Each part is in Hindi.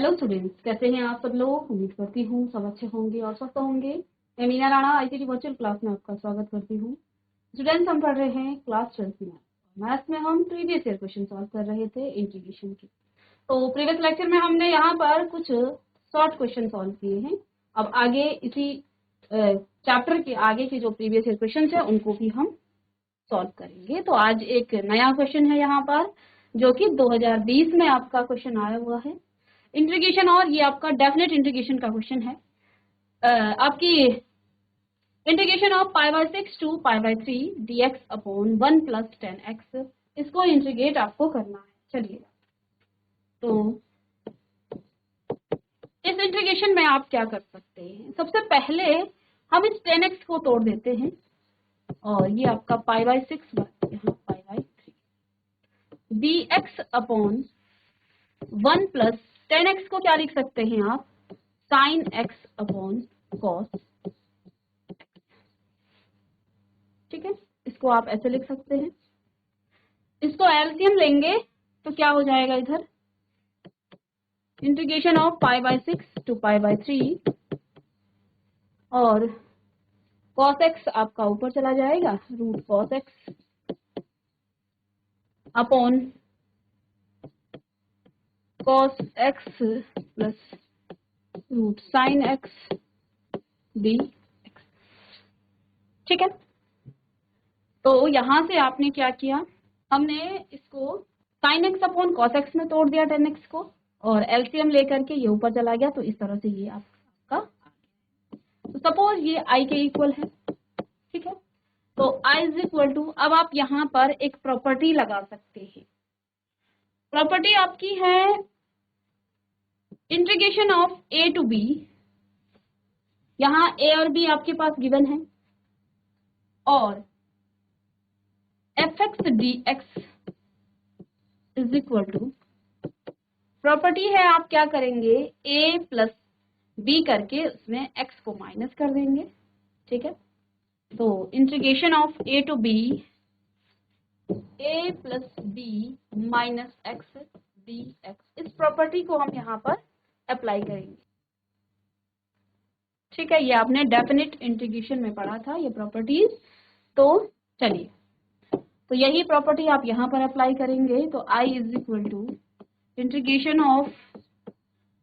हेलो स्टूडेंट्स, कैसे हैं आप सब लोग। उम्मीद करती हूँ सब अच्छे होंगे और स्वस्थ होंगे। मैं Meena Rana ICT virtual class में आपका स्वागत करती हूँ। स्टूडेंट्स, हम पढ़ रहे हैं क्लास 12 की मैथ्स में। हम प्रीवियस ईयर क्वेश्चन सॉल्व कर रहे थे इंटीग्रेशन के। तो प्रीवियस लेक्चर में हमने यहाँ पर कुछ शॉर्ट क्वेश्चन सॉल्व किए हैं। अब आगे इसी चैप्टर के आगे के जो प्रीवियस ईयर क्वेश्चन है उनको भी हम सॉल्व करेंगे। तो आज एक नया क्वेश्चन है यहाँ पर, जो कि 2020 में आपका क्वेश्चन आया हुआ है इंटीग्रेशन, और ये आपका डेफिनेट इंटीग्रेशन का क्वेश्चन है। आपकी integration of pi by 6 to pi by 3 dx upon 1 plus 10x, इसको इंटीग्रेट आपको करना है। चलिए, तो इस इंटीग्रेशन में आप क्या कर सकते हैं। सबसे पहले हम इस 10x को तोड़ देते हैं, और ये आपका पाई बाय 6 यहाँ पाई by 3 dx upon 1 plus 10x को क्या लिख सकते हैं आप, साइन x अपॉन कॉस। ठीक है, इसको आप ऐसे लिख सकते हैं। इसको एलसीएम लेंगे तो क्या हो जाएगा, इधर integration of pi by 6 to pi by 3, और cos x आपका ऊपर चला जाएगा, root cos x upon cos x plus root sine x dx। ठीक है, तो यहां से आपने क्या किया, हमने इसको sign x upon cos x में तोड़ दिया 10x को, और एलसीएम लेकर के ये ऊपर चला गया। तो इस तरह से ये आपका, तो सपोज ये i के इक्वल है। ठीक है, तो i इज इक्वल टू, अब आप यहाँ पर एक प्रॉपर्टी लगा सकते हैं। प्रॉपर्टी आपकी है integration of a to b। यहाँ a और b आपके पास गिवन है, और fx dx is equal to, property है आप क्या करेंगे, a प्लस b करके उसमें x को माइनस कर देंगे। ठीक है, तो integration of a to b, a plus b minus x dx, इस प्रॉपर्टी को हम यहाँ पर अप्लाई करेंगे। ठीक है, ये आपने डेफिनेट इंटीग्रेशन में पढ़ा था ये प्रॉपर्टीज। तो चलिए, तो यही प्रॉपर्टी आप यहाँ पर अप्लाई करेंगे। तो i is equal to integration of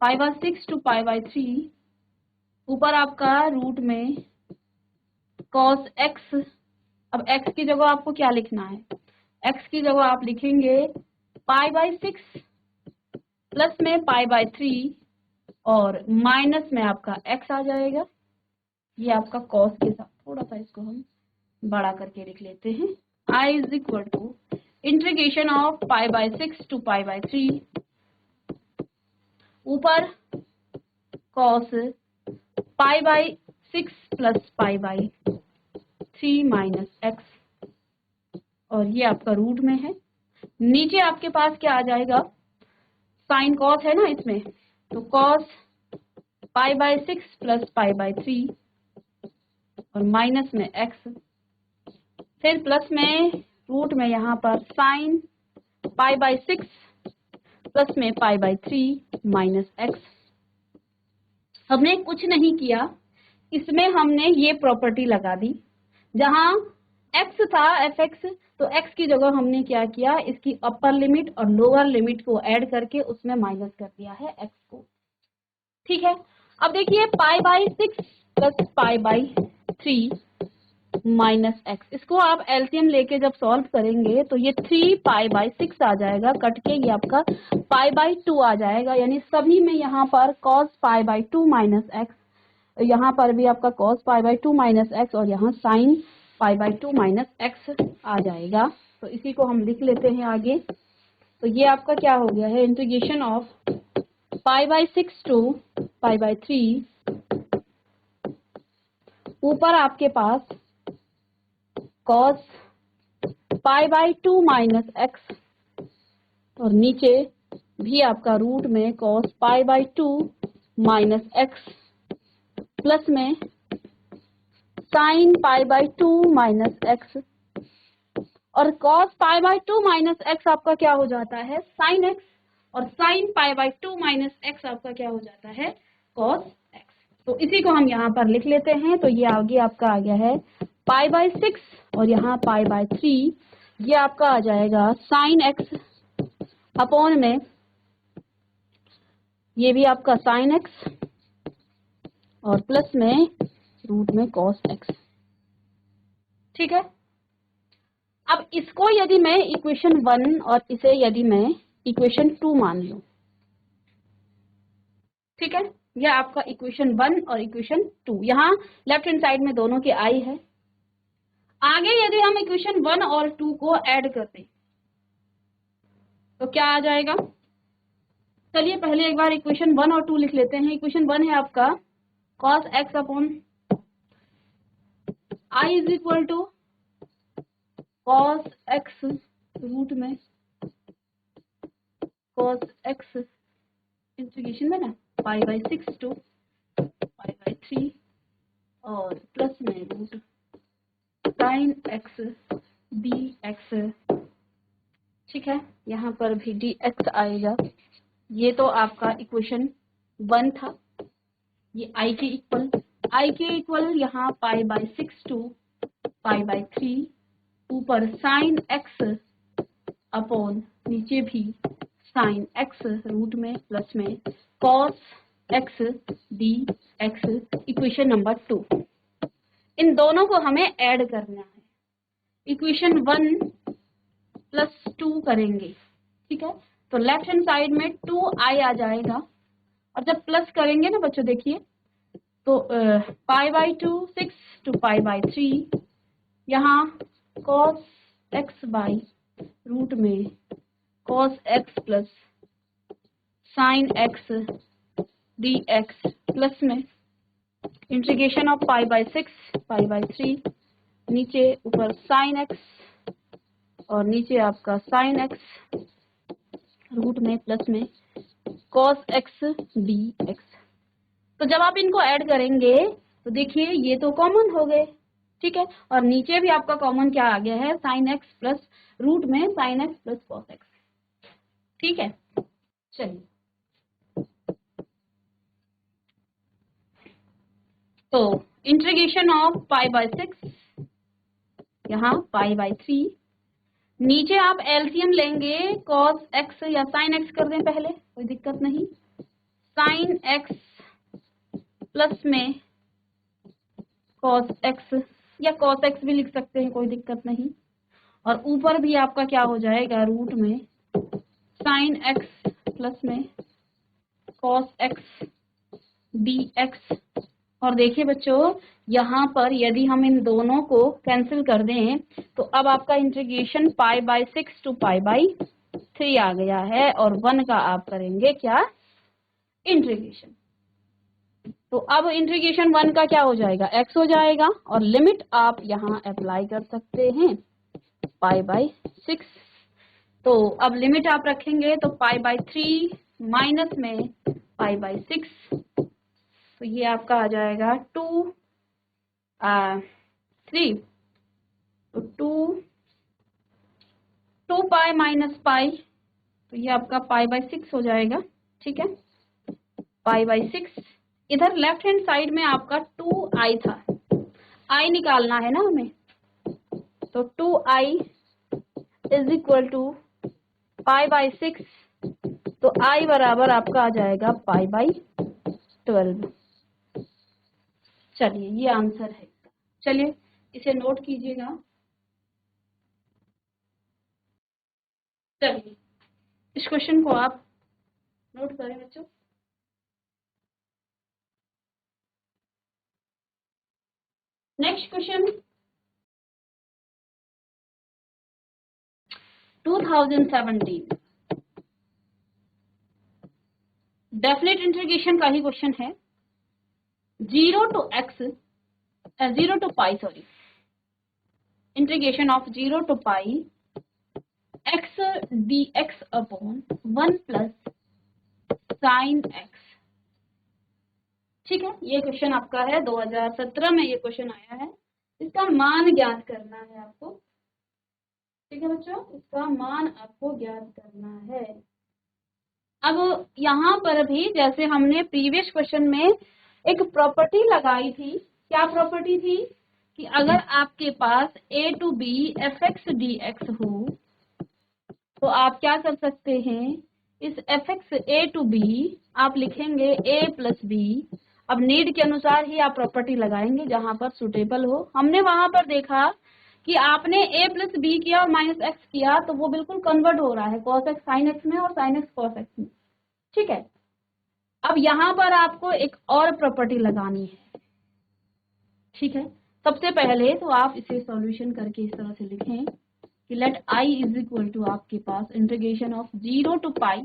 pi by 6 to pi by 3, ऊपर आपका रूट में cos x, अब x की जगह आपको क्या लिखना है, x की जगह आप लिखेंगे पाई बाय 6 प्लस में पाई बाय 3, और माइनस में आपका x आ जाएगा। ये आपका cos के साथ, थोड़ा सा इसको हम बड़ा करके लिख लेते हैं। i is equal to integration of pi by 6 to pi by 3, ऊपर cos pi by 6 plus pi by 3 minus x, और ये आपका रूट में है। नीचे आपके पास क्या आ जाएगा, साइन कॉस है ना इसमें, तो cos pi by 6 plus pi by 3, और माइनस में x, फिर प्लस में रूट में यहाँ पर साइन पाई बाय 6 प्लस में पाई बाय 3 माइनस x। हमने कुछ नहीं किया, इसमें हमने ये प्रॉपर्टी लगा दी। जहां x था fx, तो x की जगह हमने क्या किया, इसकी अपर लिमिट और लोअर लिमिट को ऐड करके उसमें माइनस कर दिया है x को। ठीक है, अब देखिए पाई by 6 plus pi by 3 minus x, इसको आप एलसीएम लेके जब सॉल्व करेंगे तो ये 3 पाई बाय 6 आ जाएगा, कट के ये आपका पाई बाय 2 आ जाएगा। यानी सभी में यहाँ पर cos pi by 2 minus x, यहाँ पर भी आपका cos pi by 2 minus x, और यहाँ sin pi by 2 minus x आ जाएगा। तो इसी को हम लिख लेते हैं आगे। तो ये आपका क्या हो गया है, integration of pi by 6 to pi by 3, ऊपर आपके पास cos pi by 2 minus x, और नीचे भी आपका रूट में cos pi by 2 minus x, plus में sine pi by 2 minus x, और cos pi by 2 minus x आपका क्या हो जाता है, साइन x, और sine pi by 2 minus x आपका क्या हो जाता है, कॉस एक्स। तो इसी को हम यहाँ पर लिख लेते हैं। तो ये आगे आपका आ गया है पाई बाई 6 और यहाँ पाई बाई 3, ये आपका आ जाएगा साइन एक्स अपॉन में, ये भी आपका साइन एक्स और प्लस में रूट में कॉस एक्स। ठीक है, अब इसको यदि मैं इक्वेशन 1 और इसे यदि मैं इक्वेशन 2 मान लूं, ठीक है, यह आपका इक्वेशन 1 और इक्वेशन 2, यहाँ लेफ्ट हैंड साइड में दोनों के आई है। आगे यदि हम इक्वेशन 1 और 2 को ऐड करते तो क्या आ जाएगा, चलिए पहले एक बार इक्वेशन 1 और 2 लिख लेते हैं। इक्वेशन 1 है आपका cos x upon I is equal to cos x root में cos x इंटीग्रेशन में ना pi by 6 to pi by 3 और प्लस में रूट साइन x dx। ठीक है, यहाँ पर भी dx आएगा। ये तो आपका इक्वेशन 1 था, ये i के इक्वल यहाँ pi by 6 to pi by 3, ऊपर साइन x अपॉन नीचे भी साइन x रूट में प्लस में cos x dx, equation number 2। इन दोनों को हमें ऐड करना है, इक्वेशन 1 प्लस 2 करेंगे। ठीक है, तो लेफ्ट हैंड साइड में 2i आ जाएगा और जब प्लस करेंगे ना बच्चों देखिए तो pi by 2 6 to pi by 3, यहाँ cos x बाई रूट में cos x plus sine x dx plus में integration of pi by 6 pi by 3, नीचे ऊपर साइन x और नीचे आपका साइन x रूट में प्लस में cos x dx। तो जब आप इनको ऐड करेंगे तो देखिए ये तो कॉमन हो गए। ठीक है, और नीचे भी आपका कॉमन क्या आ गया है, साइन x प्लस रूट में sine x plus cos x। ठीक है, चलिए तो इंटीग्रेशन ऑफ पाई बाई 6, यहाँ पाई बाई 3, नीचे आप एलसीएम लेंगे cos x या sin x कर दें पहले, कोई दिक्कत नहीं, साइन x प्लस में cos x या cos x भी लिख सकते हैं, कोई दिक्कत नहीं, और ऊपर भी आपका क्या हो जाएगा रूट में साइन x प्लस में cos x dx। और देखिए बच्चों यहाँ पर यदि हम इन दोनों को कैंसिल कर दें तो अब आपका integration pi by 6 to pi by 3 आ गया है और 1 का आप करेंगे क्या, इंटीग्रेशन। तो अब इंटीग्रेशन 1 का क्या हो जाएगा, x हो जाएगा और लिमिट आप यहाँ अप्लाई कर सकते हैं पाई बाई 6। तो अब लिमिट आप रखेंगे तो पाई बाई 3 माइनस में पाई बाई 6, तो ये आपका आ जाएगा 3, तो 2 पाई माइनस पाई, तो ये आपका पाई बाई 6 हो जाएगा। ठीक है, पाई बाई 6, इधर लेफ्ट हैंड साइड में आपका 2i था, i निकालना है ना हमें, तो 2i is equal to pi by 6, तो i बराबर आपका आ जाएगा पाई बाई 12। चलिए ये आंसर है, चलिए इसे नोट कीजिएगा। चलिए इस क्वेश्चन को आप नोट करें बच्चों। नेक्स्ट क्वेश्चन 2017 डेफिनेट इंटीग्रेशन का ही क्वेश्चन है। 0 to pi sorry, integration of 0 to pi x dx upon 1 plus sine x। ठीक है, ये क्वेश्चन आपका है 2017 में ये क्वेश्चन आया है, इसका मान ज्ञात करना है आपको। ठीक है बच्चों, इसका मान आपको ज्ञात करना है। अब यहाँ पर भी जैसे हमने प्रीवियस क्वेश्चन में एक प्रॉपर्टी लगाई थी, क्या प्रॉपर्टी थी कि अगर आपके पास a to b fx dx हो तो आप क्या कर सकते हैं, इस fx a टू b आप लिखेंगे a प्लस b। अब नीड के अनुसार ही आप प्रॉपर्टी लगाएंगे जहां पर सुटेबल हो। हमने वहां पर देखा कि आपने a प्लस बी किया और माइनस एक्स किया तो वो बिल्कुल कन्वर्ट हो रहा है cos x sin x में और sin x cos x में, ठीक है। अब यहाँ पर आपको एक और प्रॉपर्टी लगानी है, ठीक है। सबसे पहले तो आप इसे सॉल्यूशन करके इस तरह से लिखें कि let I is equal to आपके पास इंटीग्रेशन ऑफ 0 टू पाई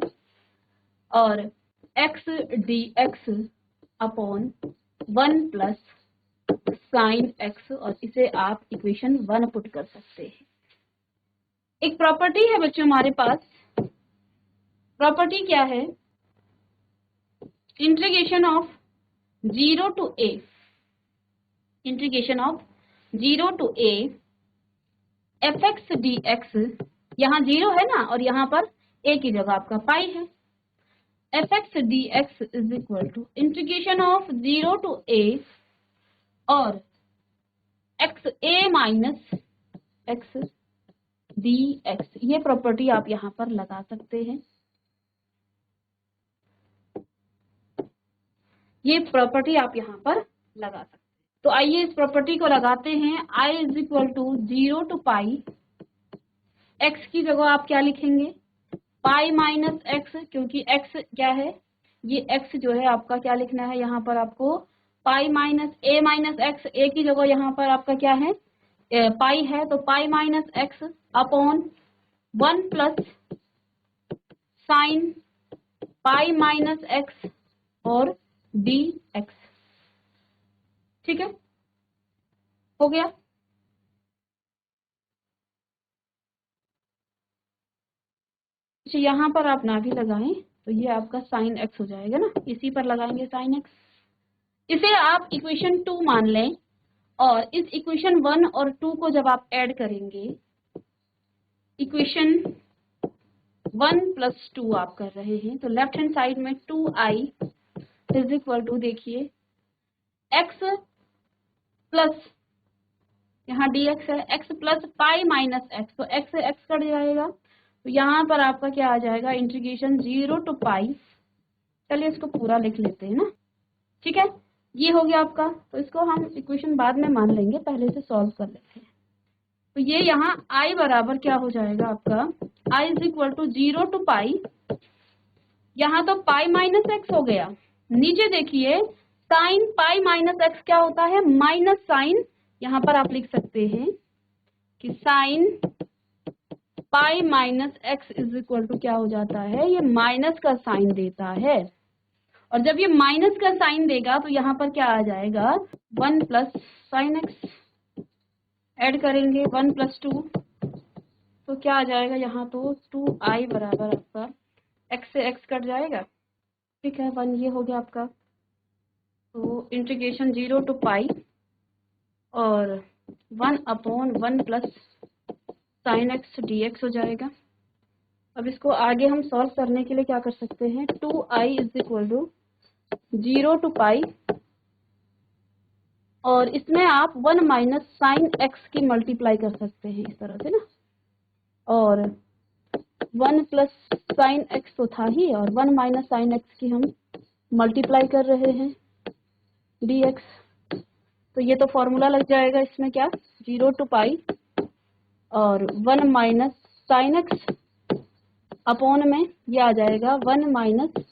और x d x upon 1 plus sine x, और इसे आप इक्वेशन 1 पुट कर सकते हैं। एक प्रॉपर्टी है बच्चों हमारे पास, प्रॉपर्टी क्या है, integration of 0 to a, integration of 0 to a fx dx, यहाँ 0 है ना और यहाँ पर a की जगह आपका पाई है, fx dx is equal to integration of 0 to a और x a minus x dx, ये प्रॉपर्टी आप यहाँ पर लगा सकते हैं, ये प्रॉपर्टी आप यहाँ पर लगा सकते हैं। तो आइए इस प्रॉपर्टी को लगाते हैं। i is equal to 0 to pi, x की जगह आप क्या लिखेंगे, पाई माइनस एक्स, क्योंकि x क्या है, ये x जो है आपका क्या लिखना है यहाँ पर आपको pi minus a minus x, a की जगह यहाँ पर आपका क्या है पाई है, तो पाई minus x upon 1 plus sign pi minus x और डी एक्स, ठीक है, हो गया। अच्छा यहाँ पर आप ना भी लगाएं तो ये आपका साइन एक्स हो जाएगा ना, इसी पर लगाएंगे साइन एक्स, इसे आप इक्वेशन 2 मान लें और इस इक्वेशन 1 और 2 को जब आप ऐड करेंगे, इक्वेशन 1 प्लस 2 आप कर रहे हैं तो लेफ्ट हैंड साइड में 2i इज इक्वल टू, देखिए x प्लस यहाँ dx है, x plus pi minus x, तो x से x कट जाएगा तो यहाँ पर आपका क्या आ जाएगा, इंटीग्रेशन 0 टू पाई, चलिए इसको पूरा लिख लेते हैं ना, ठीक है, ये हो गया आपका। तो इसको हम इक्वेशन बाद में मान लेंगे, पहले से सॉल्व कर लेते हैं। तो ये यहाँ i बराबर क्या हो जाएगा आपका, i is equal to 0 to pi, यहाँ तो पाई माइनस एक्स हो गया, नीचे देखिए साइन पाई माइनस एक्स क्या होता है, माइनस साइन, यहाँ पर आप लिख सकते हैं कि sine pi minus x is equal to क्या हो जाता है, ये माइनस का साइन देता है, और जब ये माइनस का साइन देगा तो यहाँ पर क्या आ जाएगा 1 प्लस साइन एक्स, ऐड करेंगे 1 प्लस 2 तो क्या आ जाएगा यहाँ, तो 2i बराबर आपका x से x कट जाएगा, ठीक है, 1 ये हो गया आपका। तो इंटीग्रेशन 0 टू पाई और 1 upon 1 plus sine x d x हो जाएगा। अब इसको आगे हम सॉल्व करने के लिए क्या कर सकते हैं, 2i is equal to 0 to pi और इसमें आप 1 माइनस साइन एक्स की मल्टीप्लाई कर सकते हैं इस तरह से ना, और 1 प्लस साइन एक्स तो था ही और 1 माइनस साइन एक्स की हम मल्टीप्लाई कर रहे हैं dx, तो ये तो फॉर्मूला लग जाएगा इसमें क्या, 0 टू पाई और 1 माइनस साइन एक्स अपॉन में ये आ जाएगा 1 minus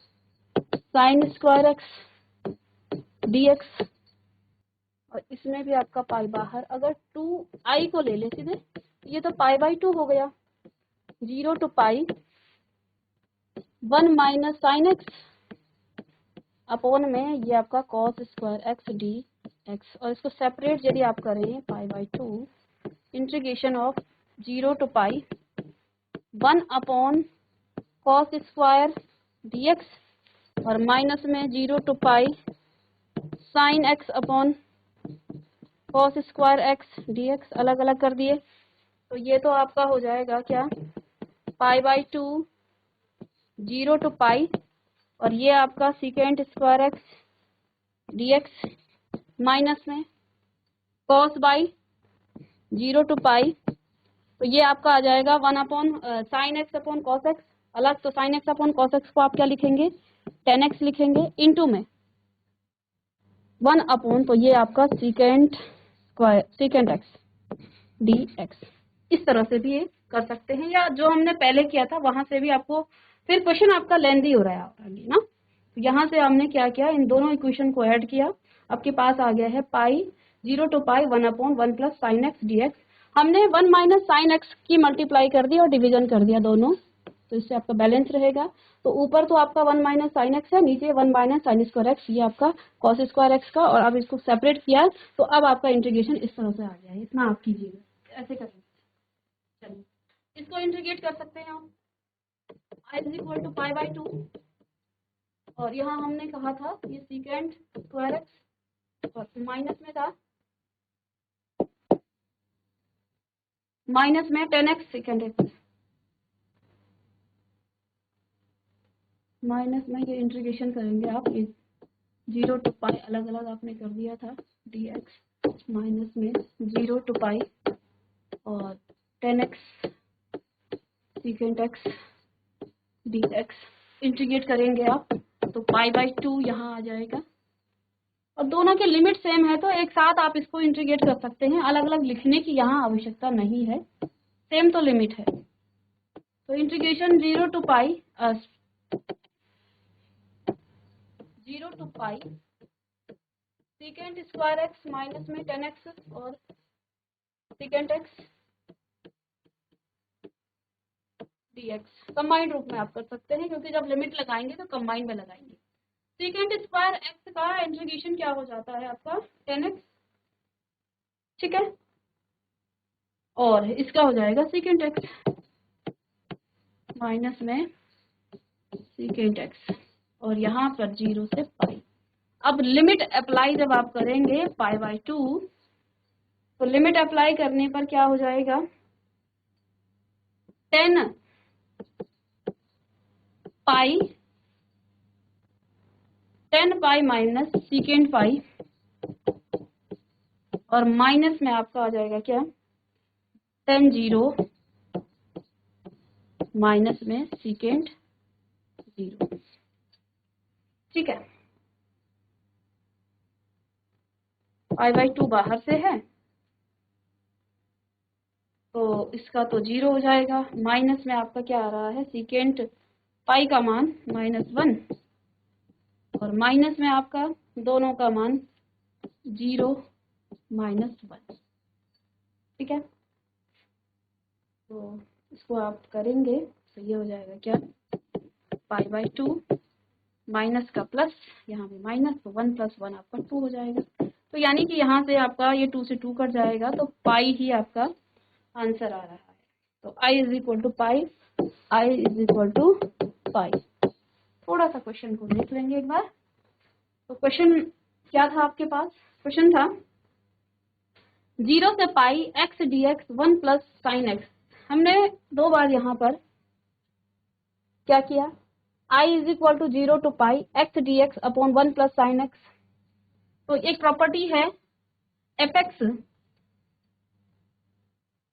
sine square x dx, और इसमें भी आपका पाई बाहर, अगर 2i को ले ले सीधे ये तो पाई बाई 2 हो गया, 0 to pi 1 minus sine x upon में ये आपका cos square x d x, और इसको सेपरेट यदि आप करें pi by 2 integration of 0 to pi 1 upon cos square d x और माइनस में 0 to pi sine x upon cos square x d x, अलग अलग कर दिए तो ये तो आपका हो जाएगा क्या, पाई बाई 2 0 to पाई, और ये आपका secant square x d x minus में कॉस बाई 0 to पाई, तो ये आपका आ जाएगा 1 upon sine x upon cos x, अलग तो sign x upon cos x को आप क्या लिखेंगे, टेन एक्स लिखेंगे, इनटू में 1 अपॉन, तो ये आपका सीकेंट एक्स डी एक्स। इस तरह से भी ये कर सकते हैं, या जो हमने पहले किया था वहां से भी आपको, फिर क्वेश्चन आपका लेंदी हो रहा है आगे ना, तो यहाँ से हमने क्या किया, इन दोनों इक्वेशन को ऐड किया, आपके पास आ गया है पाई 0 to pi 1 upon 1 plus sine x d x. हमने 1 माइनस साइन एक्स की मल्टीप्लाई कर दी और डिवीजन कर दिया दोनों, तो इससे आपका बैलेंस रहेगा। तो ऊपर तो आपका 1 माइनस साइन एक्स है, नीचे 1 माइनस साइन स्क्वायर एक्स, ये आपका कॉस स्क्वायर एक्स का, और अब इसको सेपरेट किया तो अब आपका इंटीग्रेशन इस तरह से आ गया है, इतना आप कीजिएगा, ऐसे करेंगे। चलिए इसको इंटीग्रेट कर सकते हैं आप, i is equal to pi by 2, और यहाँ हमने कहा था ये सीकेंट स्क्वायर एक्स और माइनस में था, माइनस में 10x सेकेंड एक्स, माइनस में ये इंटीग्रेशन करेंगे आप, ये 0 to पाई अलग अलग आपने कर दिया था dx, माइनस में 0 to पाई और 10x second x dx, integrate करेंगे आप तो पाई बाई 2 यहाँ आ जाएगा, और दोनों के लिमिट सेम है तो एक साथ आप इसको इंटीग्रेट कर सकते हैं, अलग अलग लिखने की यहाँ आवश्यकता नहीं है, सेम तो लिमिट है। तो integration 0 to pi 0 to pi second square x minus में 10x और सेकेंड एक्स dx, कंबाइंड रूप में आप कर सकते हैं, क्योंकि जब लिमिट लगाएंगे तो कंबाइंड में लगाएंगे। सेकेंड स्क्वायर एक्स का इंटीग्रेशन क्या हो जाता है आपका 10x, ठीक है, और इसका हो जाएगा सेकेंड एक्स माइनस में सेकेंड एक्स, और यहाँ पर 0 से पाई। अब लिमिट अप्लाई जब आप करेंगे पाई बाई 2, तो लिमिट अप्लाई करने पर क्या हो जाएगा, 10 पाई माइनस सेकेंड पाई, और माइनस में आपका आ जाएगा क्या 10 0 माइनस में सेकेंड 0, ठीक है। पाई बाई 2 बाहर से है तो इसका तो 0 हो जाएगा, माइनस में आपका क्या आ रहा है सेकेंड पाई का मान -1, और माइनस में आपका दोनों का मान 0 -1, ठीक है। तो इसको आप करेंगे तो ये हो जाएगा क्या पाई बाई 2 माइनस का प्लस, यहाँ पे माइनस, तो 1 + 1 आपका 2 हो जाएगा। तो यानी कि यहाँ से आपका ये 2 से 2 कट जाएगा, तो पाई ही आपका आंसर आ रहा है। तो i is equal to pi, i is equal to pi. थोड़ा सा क्वेश्चन को देख लेंगे एक बार। तो क्वेश्चन क्या था आपके पास, क्वेश्चन था 0 से pi x dx 1 plus sine x. हमने 2 बार यहाँ पर क्या किया, i is equal to 0 to pi x dx upon 1 plus sine x. तो एक प्रॉपर्टी है fx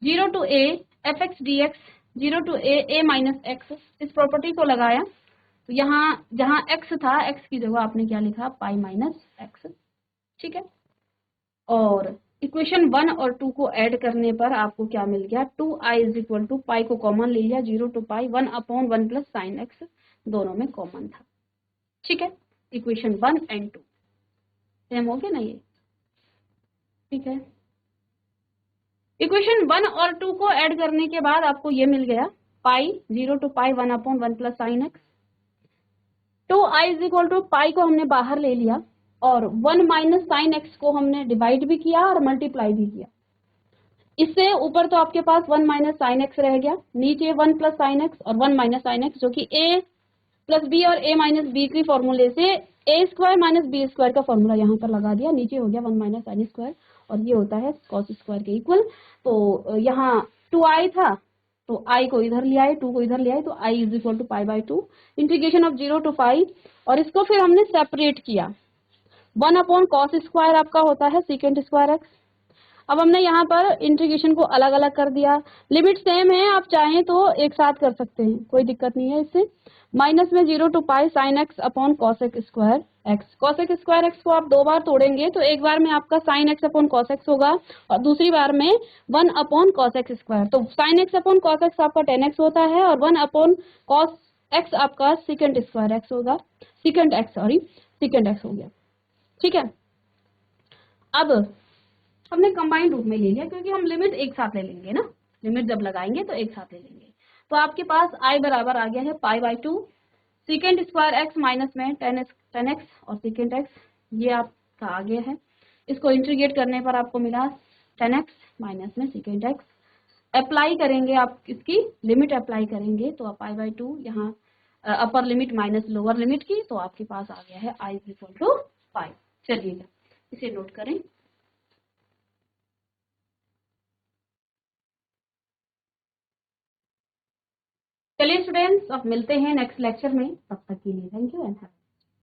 0 to a fx dx 0 to a minus x, इस प्रॉपर्टी को लगाया तो यहाँ जहाँ x था, x की जगह आपने क्या लिखा पाई माइनस एक्स, ठीक है। और इक्वेशन 1 और 2 को ऐड करने पर आपको क्या मिल गया, 2i is equal to pi को कॉमन ले लिया, 0 to pi 1 upon 1 plus sine x दोनों में कॉमन था, ठीक है। इक्वेशन 1 एंड 2 सेम हो गया ना ये, ठीक है। इक्वेशन 1 और 2 को ऐड करने के बाद आपको ये मिल गया pi 0 to pi 1 upon 1 plus sine x. 2i is equal to pi को हमने बाहर ले लिया और 1 माइनस साइन एक्स को हमने डिवाइड भी किया और मल्टीप्लाई भी किया। इससे ऊपर तो आपके पास 1 माइनस साइन एक्स रह गया, नीचे 1 प्लस साइन एक्स और 1 माइनस साइन एक्स, जो कि a प्लस बी और a माइनस बी की फॉर्मूले से a square minus b square का फॉर्मूला यहाँ पर लगा दिया, नीचे हो गया 1 माइनस साइन स्क्वायर और ये होता है कॉस स्क्वायर के इक्वल। तो यहाँ 2i था तो आई को इधर ले आए, 2 को इधर ले आए, तो i is equal to pi by 2 integration of 0 to pi, और इसको फिर हमने सेपरेट किया। 1 अपॉन कॉस स्क्वायर आपका होता है सेकेंड स्क्वायर एक्स। अब हमने यहाँ पर इंटीग्रेशन को अलग अलग कर दिया, लिमिट सेम है, आप चाहें तो एक साथ कर सकते हैं, कोई दिक्कत नहीं है इससे। माइनस में 0 to pi sine x upon cosec square x. Cosec square x को आप 2 बार तोड़ेंगे तो एक बार में आपका sign x upon cos x होगा और दूसरी बार में 1 अपॉन कॉस एक्स स्क्वायर। तो sign x upon cos x आपका 10x होता है और 1 अपॉन कॉस एक्स आपका सेकेंड स्क्वायर एक्स होगा, सेकेंड एक्स हो गया। ठीक है, अब हमने कंबाइंड रूप में ले लिया क्योंकि हम लिमिट एक साथ ले लेंगे ना, लिमिट जब लगाएंगे तो एक साथ ले लेंगे। तो आपके पास आई बराबर आ गया है पाई by 2 second square x minus में 10x और सेकेंड एक्स, ये आपका आ गया है। इसको इंटीग्रेट करने पर आपको मिला 10x माइनस में सेकेंड एक्स। अप्लाई करेंगे, आप इसकी लिमिट अप्लाई करेंगे तो आप पाई बाई 2 यहाँ upper limit minus lower limit की, तो आपके पास आ गया है आई इज इक्वल टू पाई। चलिएगा इसे नोट करें। चलिए स्टूडेंट्स, अब मिलते हैं नेक्स्ट लेक्चर में, तब तक के लिए थैंक यू एंड